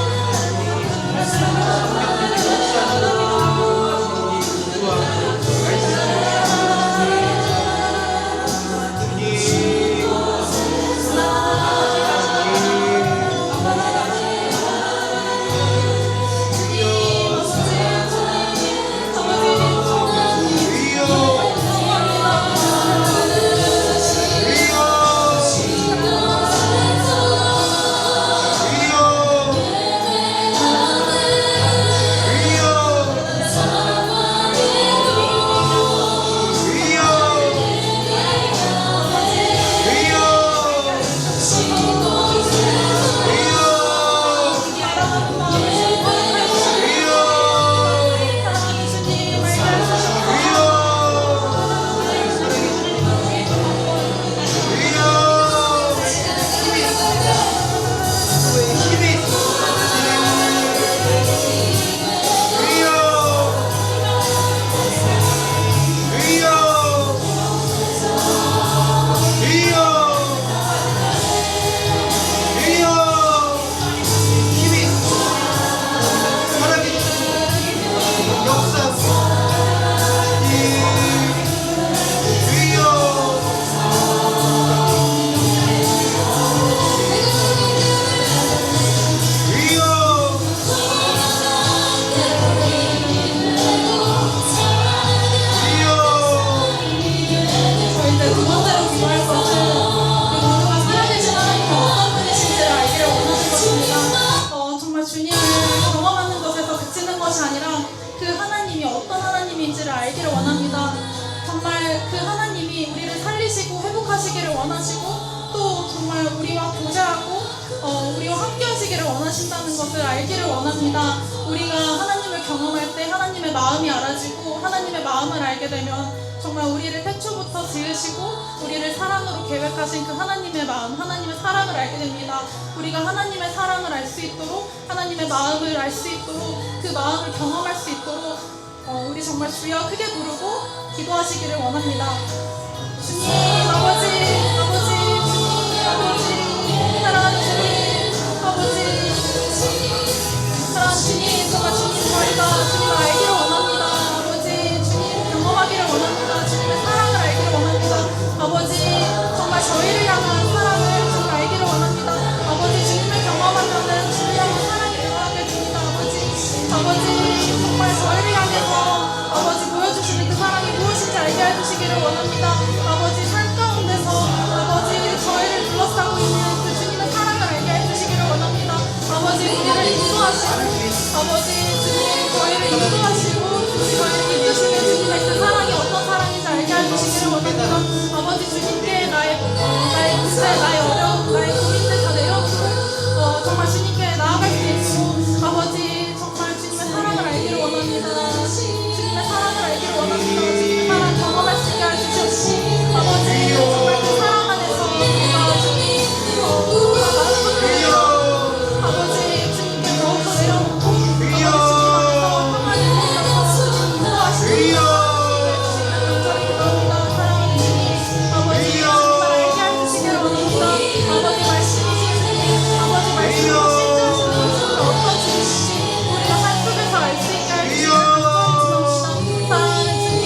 하시기를 원하시고 또 정말 우리와 교제하고 우리와 함께 하시기를 원하신다는 것을 알기를 원합니다. 우리가 하나님을 경험할 때 하나님의 마음이 알아지고 하나님의 마음을 알게 되면 정말 우리를 태초부터 지으시고 우리를 사랑으로 계획하신 그 하나님의 마음, 하나님의 사랑을 알게 됩니다. 우리가 하나님의 사랑을 알 수 있도록, 하나님의 마음을 알 수 있도록, 그 마음을 경험할 수 있도록 우리 정말 주여 크게 부르고 기도하시기를 원합니다. 주님, 아버지, 주님, 아버지, 사랑하는 주님, 아버지, 사랑하는 주님, 정말 주님 저희가 주님을 알기를 원합니다. 아버지, 주님 경험하기를 원합니다. 주님의 사랑을 알기를 원합니다. 아버지, 정말 저희를 향한 사랑을 정말 알기를 원합니다. 아버지, 주님을 경험하면은 주님을 향한 사랑이 대화하게 됩니다. 아버지, 정말 저희를 향해서 아버지 보여주시는 그 사랑이 무엇인지 알게 해주시기를 원합니다. 아버지, 삶 가운데서 아버지 저희를 둘러싸고 있는 그 주님의 사랑을 알게 해주시기를 원합니다. 아버지, 우리를 인도하시고 아버지 주님 저희를 인도하시고 저희를 이끄시는 주님의 그 사랑이 어떤 사랑인지 알게 해주시기를 원합니다. 아버지, 주님께 나의 문제, 나의 어려움, 나의 고민들 다 내려놓고 정말 주님께 나아갈 수 있고 아버지 정말 주님의 사랑을 알기를 원합니다. 주님의 사랑을 알기를 원합니다. 주님의 사랑 경험할 수 있게 해주시옵시고 아버지 정말 그 사랑 안에서 아버지 주님께 더욱더 내려놓고 아버지 주님 안에서 평안을 누리면서 인도하시고 간절히 기도합니다. 사랑하는 주님 아버지 정말 알게 해주시기를 원합니다. 아버지 말씀이신 아버지 말씀으로 실제하시는 주님이 어떤 주님인지 우리가 삶 속에서 알 수 있게 해주시기를 간절히 기도합니다. 사랑하는 주님,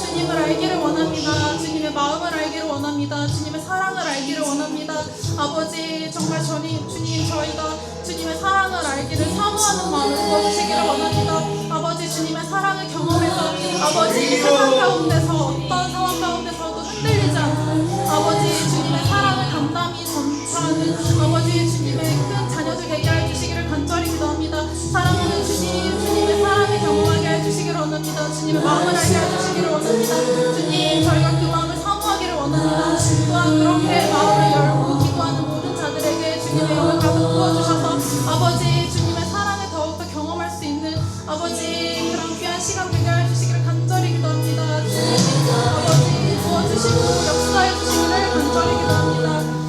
주님을 알기를 원합니다. 주님의 마음을 알기를 원합니다. 주님의 사랑을 알기를 원합니다. 아버지 정말 주님 저희가 주님의 사랑을 알기를 사모하는 마음을 부어주시기를 원합니다. 아버지 주님의 사랑을 경험해서 아버지 세상 가운데서 어떤 상황 가운데서도 흔들리지 않고 아버지 주님의 사랑을 담담히 전파하는 아버지 주님의 큰 자녀들 되게 해주시기를 간절히 기도합니다. 사랑하는 주님, 주님의 사랑을 경험하게 해주시기를 원합니다. 주님의 마음을 알게 해주시기를 원합니다. 주님 저희가 그 마음을 사모하기를 원합니다. 또한 그렇게 마음을 열고 기도하는 모든 자들에게 주님의 영을 가득 부어주셔서 아버지 주님의 사랑을 더욱더 경험할 수 있는 아버지 그런 귀한 시간 되게 해주시기를 간절히 기도합니다. 주님 아버지 부어주시고 역사해 주시기를 간절히 기도합니다.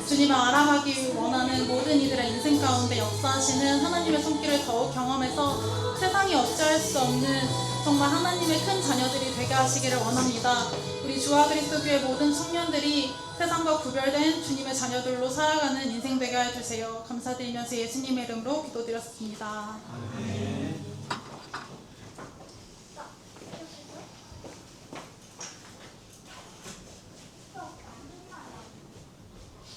주님을 알아가기 원하는 모든 모든 이들의 인생 가운데 역사하시는 하나님의 손길을 더욱 경험해서 세상이 어찌할 수 없는 정말 하나님의 큰 자녀들이 되게 하시기를 원합니다. 우리 주와 그리스도 교회 모든 청년들이 세상과 구별된 주님의 자녀들로 살아가는 인생 되게 해주세요. 감사드리면서 예수님의 이름으로 기도드렸습니다.